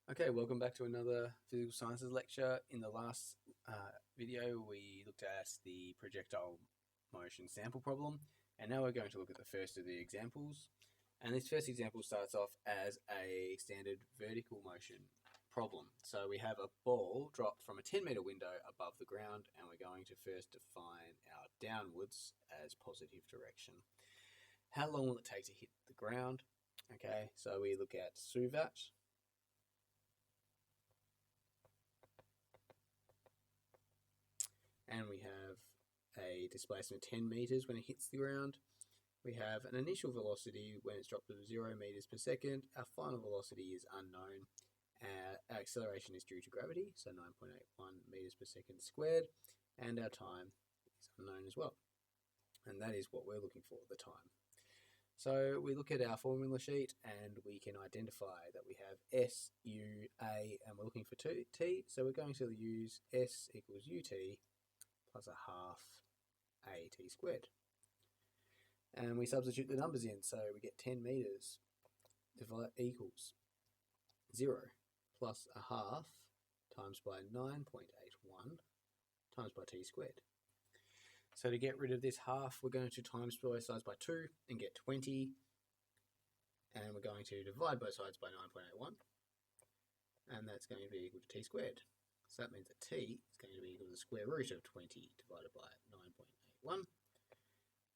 Okay, welcome back to another physical sciences lecture. In the last video, we looked at the projectile motion sample problem, and now we're going to look at the first of the examples. And this first example starts off as a standard vertical motion problem. So we have a ball dropped from a 10-meter window above the ground, and we're going to first define our downwards as positive direction. How long will it take to hit the ground? Okay, so we look at SUVAT. And we have a displacement of 10 meters when it hits the ground. We have an initial velocity when it's dropped to 0 meters per second. Our final velocity is unknown. Our acceleration is due to gravity, so 9.81 meters per second squared. And our time is unknown as well. And that is what we're looking for, the time. So we look at our formula sheet and we can identify that we have S, U, A, and we're looking for T. So we're going to use S equals UT plus a half AT squared. And we substitute the numbers in, so we get 10 meters equals 0 plus a half times by 9.81 times by t squared. So to get rid of this half, we're going to times both sides by 2 and get 20. And we're going to divide both sides by 9.81. And that's going to be equal to t squared. So that means that t is going to be equal to the square root of 20 divided by 9.81.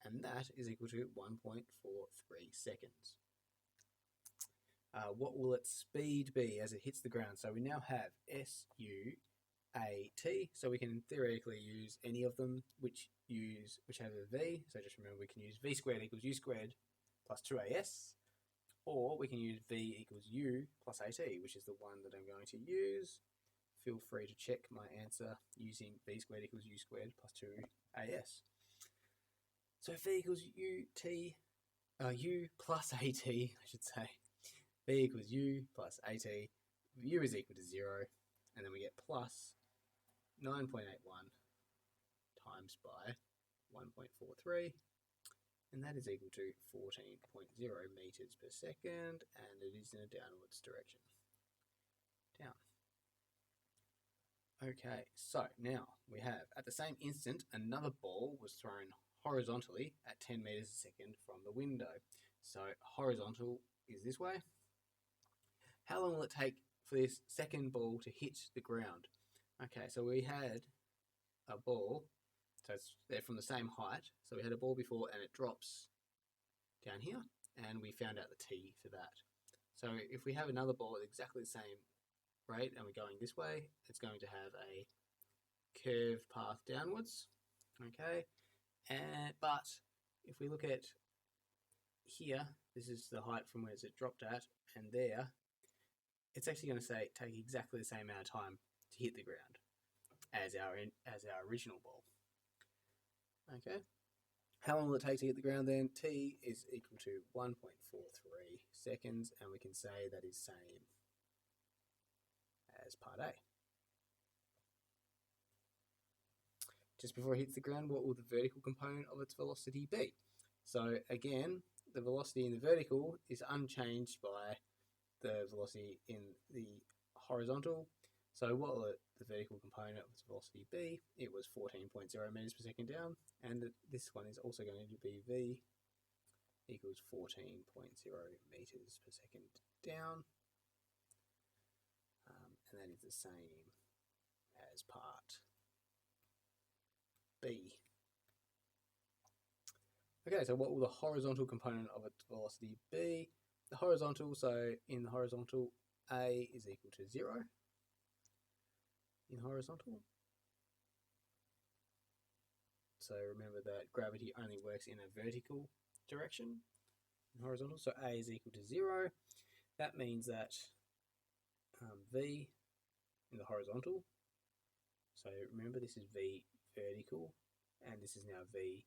And that is equal to 1.43 seconds. What will its speed be as it hits the ground? So we now have S-U-A-T. So we can theoretically use any of them which have a v. So just remember we can use v squared equals u squared plus 2as. Or we can use v equals u plus at, which is the one that I'm going to use. Feel free to check my answer using v squared equals u squared plus 2as. So v equals u plus at, I should say. V equals u plus at. U is equal to 0. And then we get plus 9.81 times by 1.43. And that is equal to 14.0 meters per second. And it is in a downwards direction. Down. Okay, so now we have, at the same instant, another ball was thrown horizontally at 10 meters a second from the window. So horizontal is this way. How long will it take for this second ball to hit the ground? Okay, so we had a ball, so they're from the same height. So we had a ball before and it drops down here, and we found out the t for that. So if we have another ball at exactly the same rate and we're going this way, it's going to have a curved path downwards. Okay, but if we look at here, this is the height from where it dropped at, and there, it's actually going to take exactly the same amount of time to hit the ground as our original ball. Okay, how long will it take to hit the ground then? T is equal to 1.43 seconds, and we can say that is same as part A. Just before it hits the ground, what will the vertical component of its velocity be? So again, the velocity in the vertical is unchanged by the velocity in the horizontal. So what will the vertical component of its velocity be? It was 14.0 meters per second down, and this one is also going to be v equals 14.0 meters per second down. And that is the same as part B. Okay, so what will the horizontal component of its velocity be? The horizontal, so in the horizontal, A is equal to 0 in horizontal. So remember that gravity only works in a vertical direction in horizontal, so A is equal to 0. That means that V in the horizontal, so remember this is V vertical, and this is now V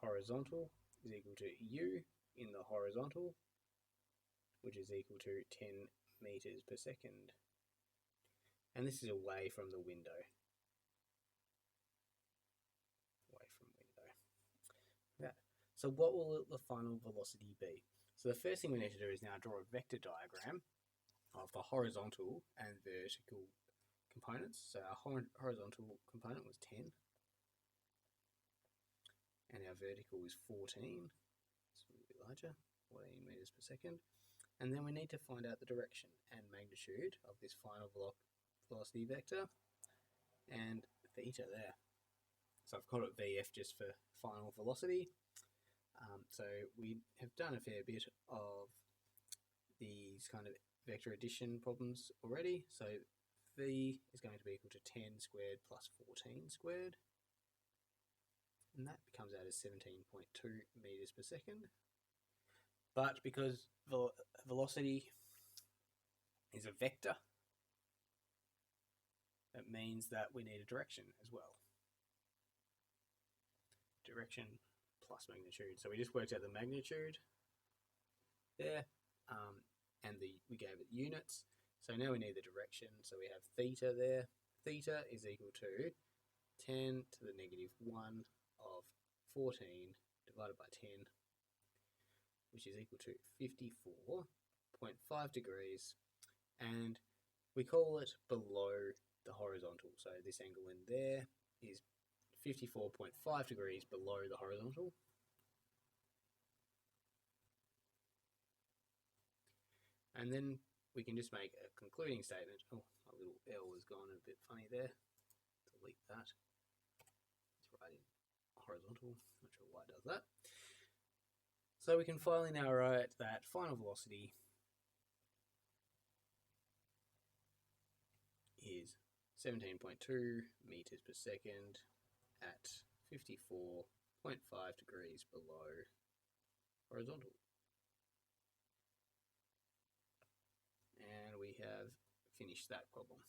horizontal, is equal to U in the horizontal, which is equal to 10 meters per second. And this is away from the window. Yeah. So what will the final velocity be? So the first thing we need to do is now draw a vector diagram of the horizontal and vertical components. So our horizontal component was 10, and our vertical is 14. It's a little bit larger, 14 meters per second. And then we need to find out the direction and magnitude of this final velocity vector and theta there. So I've called it VF just for final velocity. So we have done a fair bit of these kind of vector addition problems already. So V is going to be equal to 10 squared plus 14 squared. And that comes out as 17.2 meters per second. But because velocity is a vector, it means that we need a direction as well. Direction plus magnitude. So we just worked out the magnitude there, and we gave it units. So now we need the direction. So we have theta there. Theta is equal to 10 to the negative 1 of 14 divided by 10, which is equal to 54.5 degrees, and we call it below the horizontal. So this angle in there is 54.5 degrees below the horizontal. And then we can just make a concluding statement. Oh, my little L has gone a bit funny there. Delete that. It's right in horizontal. Not sure why it does that. So we can finally now write that final velocity is 17.2 meters per second at 54.5 degrees below horizontal. And we have finished that problem.